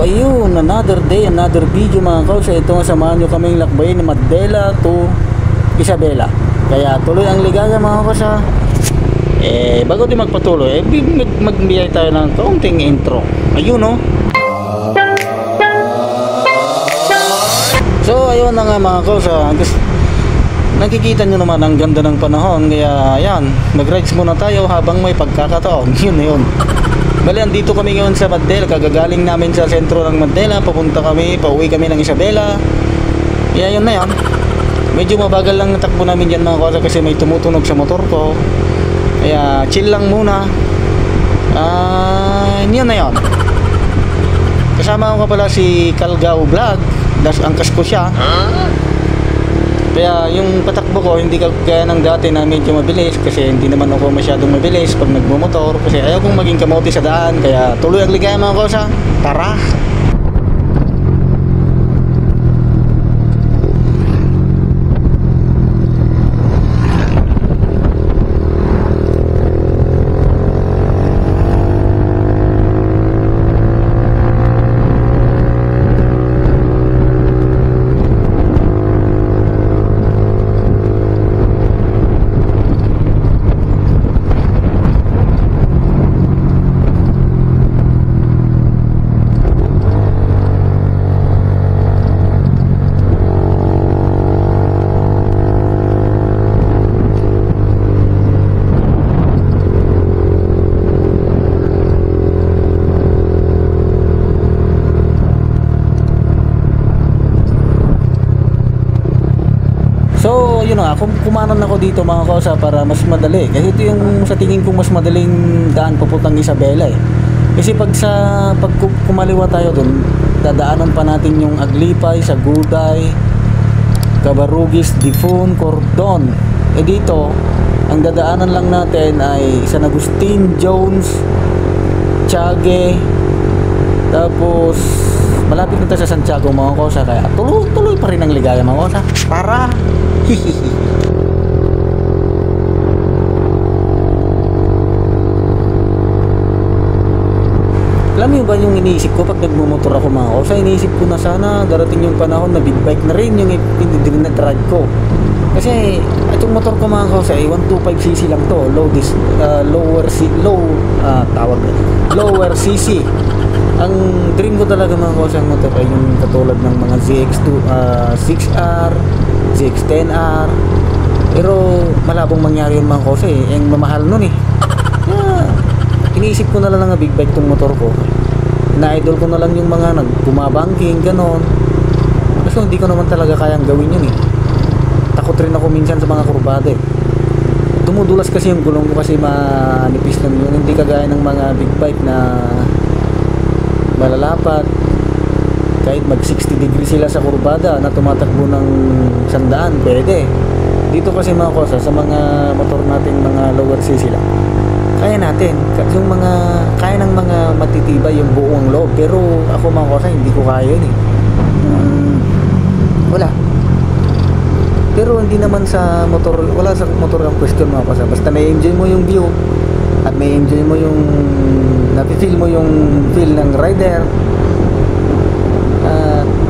ayun, another day, another video mga kausa. Ito nga, samahan nyo kaming lakbay na Mandela to Isabela. Kaya tuloy ang ligaya mga kausa. Bago din magpatuloy, magbigay tayo ng kaunting intro. Ayun no. So ayun na nga mga kausa. Nakikita nyo naman ang ganda ng panahon. Kaya ayan, mag-rides muna tayo habang may pagkakataon. Yun na yun. Bali, andito kami ngayon sa Mandela. Kagagaling namin sa sentro ng Mandela. Pauwi kami ng Isabela. Kaya yun na yan. Medyo mabagal lang takbo namin dyan mga kausa kasi may tumutunog sa motor ko. Kaya chill lang muna. Yun na yun. Kasama ko pala si Calgao Vlog. Angkas ko siya. Kaya yung patakbo ko hindi kagaya ng dati na medyo mabilis. Kasi hindi naman ako masyadong mabilis pag nagmumotor. Kasi ayaw kong maging kamote sa daan. Kaya tuloy ang ligaya mga kausa. Tara! So yun nga, kumanan ako dito mga kausa para mas madali. Kasi ito yung sa tingin kong mas madaling daan papuntang Isabela eh. Kasi pag kumaliwa tayo dun, dadaanan pa natin yung Aglipay, Saguday, Cabarugis, Difun, Cordon. Dito, ang dadaanan lang natin ay San Agustin, Jones, Tiague, tapos malapit na tayo sa Santiago mga kausa. Kaya tuloy pa rin ang ligaya mga kausa. Para alam mo ba yung iniisip ko pag nagmumotor ako mga kausa? Iniisip ko na sana darating yung panahon na big bike na rin yung dinadrive ko. Kasi itong motor ko mga kausa ay 125cc lang to. Lower cc. Ang dream ko talaga mga kausa ang motor ay yung katulad ng mga ZX2, 6R, ZX10R. Pero malabong mangyari yun mga kausa eh. Yung mamahal nun eh. Iniisip ko na lang na big bike tong motor ko. Na-idol ko na lang yung mga nagbumabanking, ganon. Kasi hindi ko naman talaga kayang gawin yun eh. Takot rin ako minsan sa mga kurbada eh. Dumudulas kasi yung gulong ko kasi manipis lang yun. Hindi kagaya ng mga big bike na malalapat. Kahit mag 60 degrees sila sa kurbada na tumatakbo ng 100, pwede. Dito kasi mga kausa sa mga motor natin mga lower cc lang, kaya natin. Yung mga kaya ng mga matitibay yung buong loob. Pero ako mga kausa hindi ko kaya yun eh. Wala. Pero hindi naman sa motor, wala sa motor ang question mga kausa. Basta may enjoy mo yung view at may enjoy mo yung napifeel mo yung feel ng rider.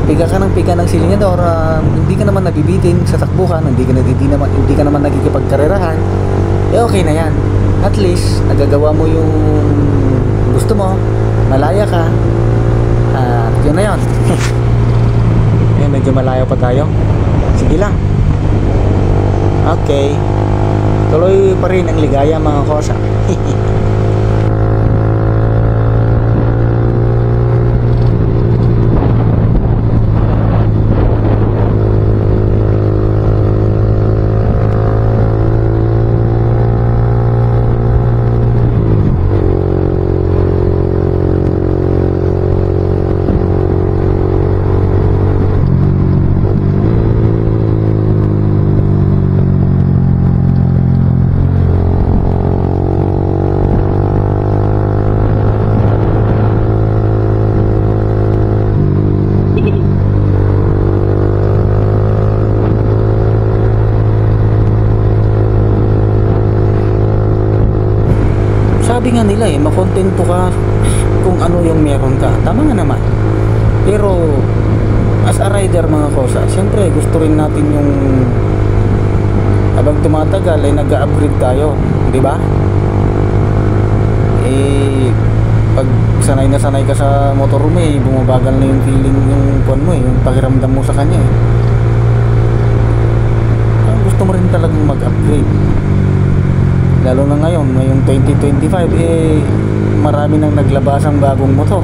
Piga ka ng silinyador. Hindi ka naman nabibitin sa takbuhan. Hindi ka naman nagkikipagkarerahan. Okay na yan. At least nagagawa mo yung gusto mo, malaya ka, at yun na yun. Medyo malayo pa tayo. Sige lang. Okay, tuloy pa rin ang ligaya mga kausa. Sabi nga nila makontento ka kung ano yung meron ka. Tama nga naman. Pero as a rider mga kosa, siyempre gusto rin natin yung habang tumatagal ay nag-upgrade tayo, di ba? Eh pag sanay na sanay ka sa motor mo eh, bumabagal na yung feeling yung kuan mo eh, yung pakiramdam mo sa kanya eh. Gusto mo rin talagang mag-upgrade. Lalo na ngayong 2025 eh marami nang naglabasang bagong motor.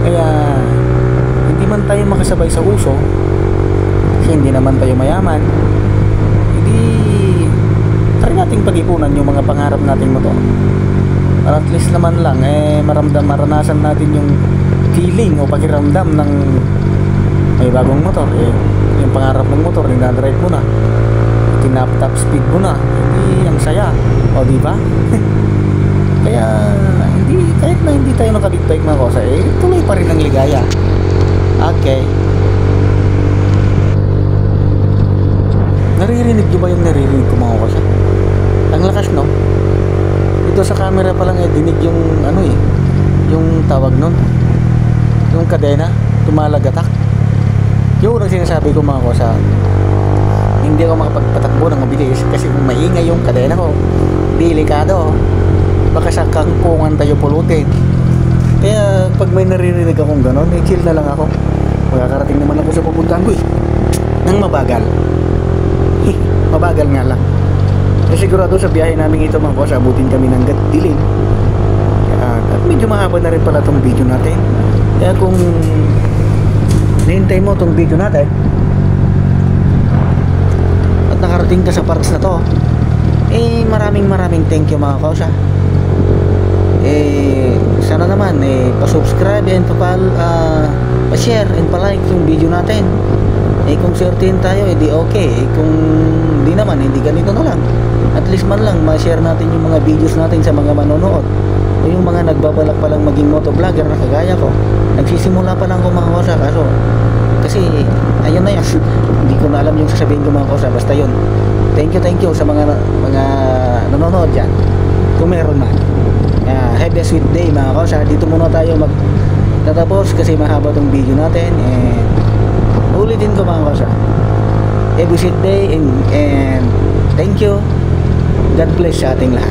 Kaya hindi man tayo makasabay sa uso kasi hindi naman tayo mayaman, hindi try nating pag-ipunan yung mga pangarap nating motor para at least naman lang eh maranasan natin yung feeling o pakiramdam ng may bagong motor eh, yung pangarap ng motor dinadrive mo na, tinap top speed mo na, hindi ang saya o di ba? Kaya hindi, kahit na hindi tayo nakabig bike mga kosa eh tuloy pa rin ang ligaya. Okay, naririnig nyo ba yung naririnig ko mga kosa? Ang lakas no? Ito sa camera pa lang eh dinig yung ano eh, yung tawag nun, yung kadena tumalagatak. Yun ang sinasabi ko mga kosa, hindi ako makapagpatakbo ng mabilis kasi kung maingay yung kadena ko delikado, baka sa kangkungan tayo pulutin. Kaya pag may naririnig akong gano'n eh chill na lang ako, makakarating naman ako sa pupuntahan ko eh nang mabagal. Mabagal nga lang kasi sigurado sa biyahe namin ito mga kosa abutin kami ng dilim. At medyo mahaba na rin pala tong video natin, kaya kung nihintay mo tong video natin at nakarating ka sa parts na to eh maraming thank you mga kausa. Eh sana naman eh pa-subscribe and pa-share and pa-like yung video natin. Eh kung certain tayo eh di okay, eh kung di naman hindi ganito na lang, at least man lang ma-share natin yung mga videos natin sa mga manonood o yung mga nagbabalak pa lang maging motovlogger na kagaya ko. Nagsisimula pa lang ako mga kausa, kasi ayun na yan. Hindi ko na alam yung sasabihin ko mga kausa, basta yun. Thank you sa mga nanonood dyan kung meron man. Have a sweet day mga kausa. Dito muna tayo magtatapos kasi mahaba tong video natin. Ulitin ko mga kausa, have a sweet day and thank you. God bless sa ating lahat.